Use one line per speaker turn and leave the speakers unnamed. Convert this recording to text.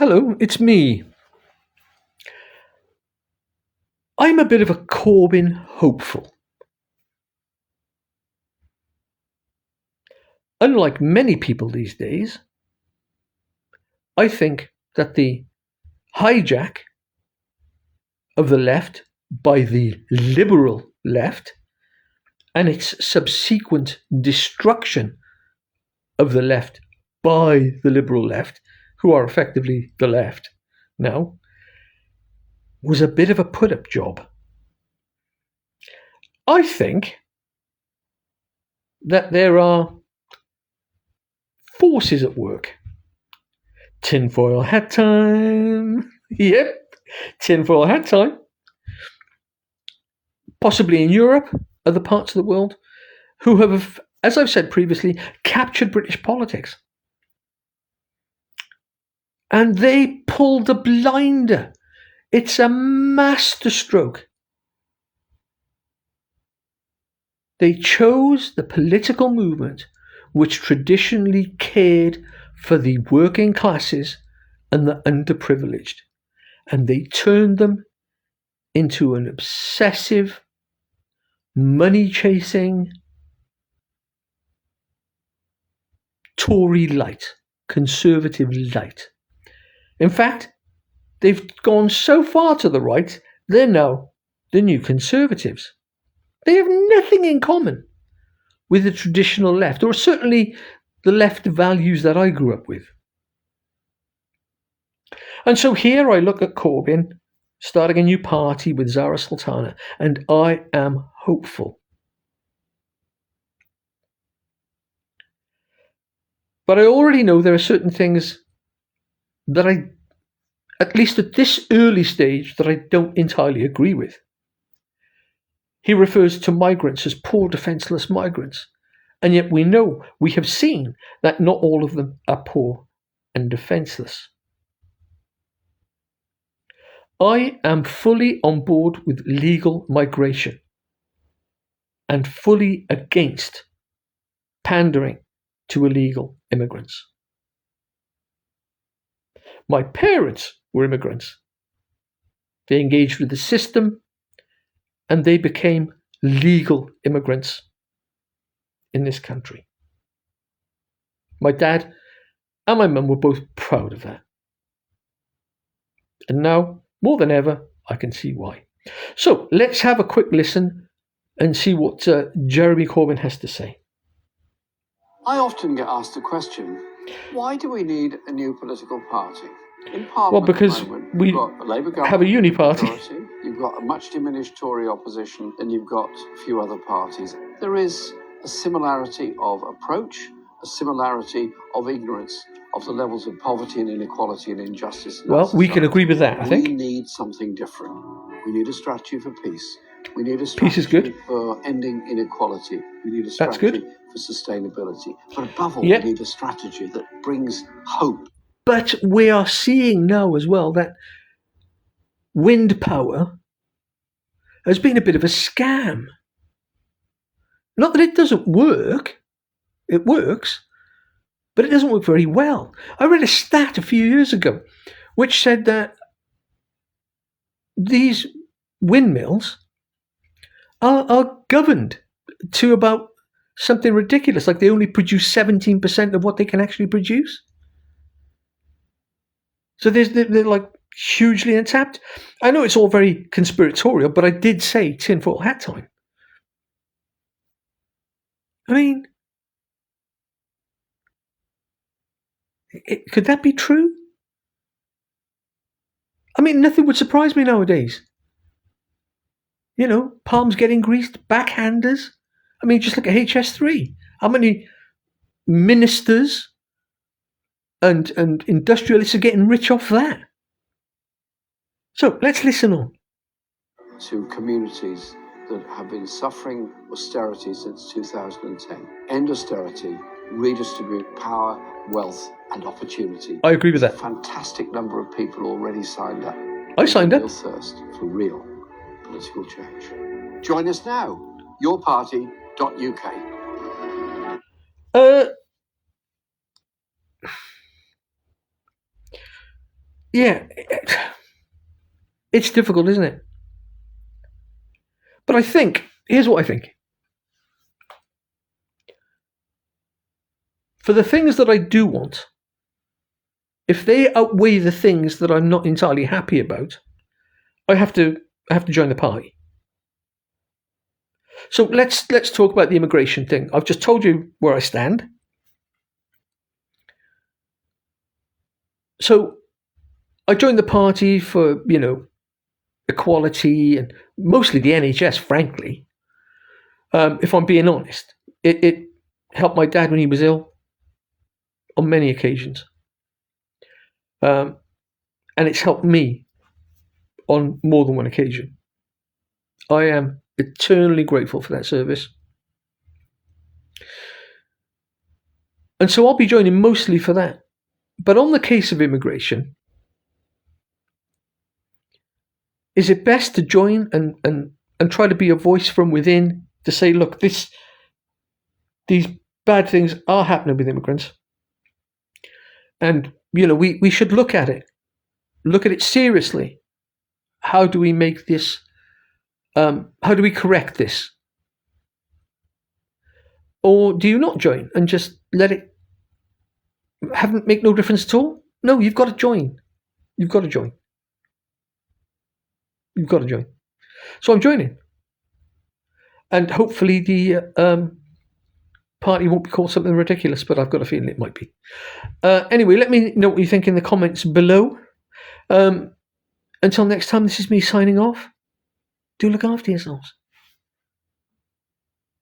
Hello, it's me. I'm a bit of a Corbyn hopeful. Unlike many people these days, I think that the hijack of the left by the liberal left and its subsequent destruction of the left by the liberal left, who are effectively the left now, was a bit of a put up job. I think that there are forces at work. Tinfoil hat time. Yep, tinfoil hat time. Possibly in Europe, other parts of the world, who have, as I've said previously, captured British politics. And they pulled the blinder. It's a masterstroke. They chose the political movement which traditionally cared for the working classes and the underprivileged, and they turned them into an obsessive, money-chasing, Tory light, conservative light. In fact, they've gone so far to the right, they're now the new conservatives. They have nothing in common with the traditional left, or certainly the left values that I grew up with. And so here I look at Corbyn starting a new party with Zara Sultana, and I am hopeful. But I already know there are certain things that I, at least at this early stage, that I don't entirely agree with. He refers to migrants as poor defenceless migrants, and yet we have seen that not all of them are poor and defenceless. I am fully on board with legal migration and fully against pandering to illegal immigrants. My parents were immigrants. They engaged with the system and they became legal immigrants in this country. My dad and my mum were both proud of that. And now, more than ever, I can see why. So let's have a quick listen and see what Jeremy Corbyn has to say.
I often get asked the question, why do we need a new political party? In Parliament,
well, because we
got a Labour government,
have a uni party.
You've got a much diminished Tory opposition, and you've got a few other parties. There is a similarity of approach, a similarity of ignorance of the levels of poverty and inequality and injustice.
Well, we can agree with that, I think.
We need something different. We need a strategy for peace. We need a
Peace is
strategy
good.
for ending inequality. We need a strategy for sustainability. But above all, we need a strategy that brings hope.
But we are seeing now as well that wind power has been a bit of a scam. Not that it doesn't work. It works. But it doesn't work very well. I read a stat a few years ago which said that these windmills are governed to about something ridiculous, like they only produce 17% of what they can actually produce. So they're like hugely untapped. I know it's all very conspiratorial, but I did say tinfoil hat time. I mean, could that be true? I mean, nothing would surprise me nowadays. You know, palms getting greased, backhanders. I mean, just look at HS3. How many ministers and industrialists are getting rich off that? So let's listen on.
To communities that have been suffering austerity since 2010. End austerity, redistribute power, wealth and opportunity.
I agree with that.
A fantastic number of people already signed up.
I signed up.
Real thirst for real political change. Join us now. Yourparty.uk.
yeah, it's difficult, isn't it? But here's what I think. For the things that I do want, if they outweigh the things that I'm not entirely happy about, I have to join the party. So let's talk about the immigration thing. I've just told you where I stand. So I joined the party for, equality and mostly the NHS, frankly. If I'm being honest, it helped my dad when he was ill on many occasions. And it's helped me on more than one occasion. I am eternally grateful for that service. And so I'll be joining mostly for that. But on the case of immigration, is it best to join and try to be a voice from within to say, look, these bad things are happening with immigrants, and we should look at it seriously. How do we make this? How do we correct this? Or do you not join and just let it make no difference at all? No, you've got to join. You've got to join. You've got to join. So I'm joining, and hopefully the party won't be called something ridiculous, but I've got a feeling it might be. Anyway, let me know what you think in the comments below. Until next time, this is me signing off. Do look after yourselves.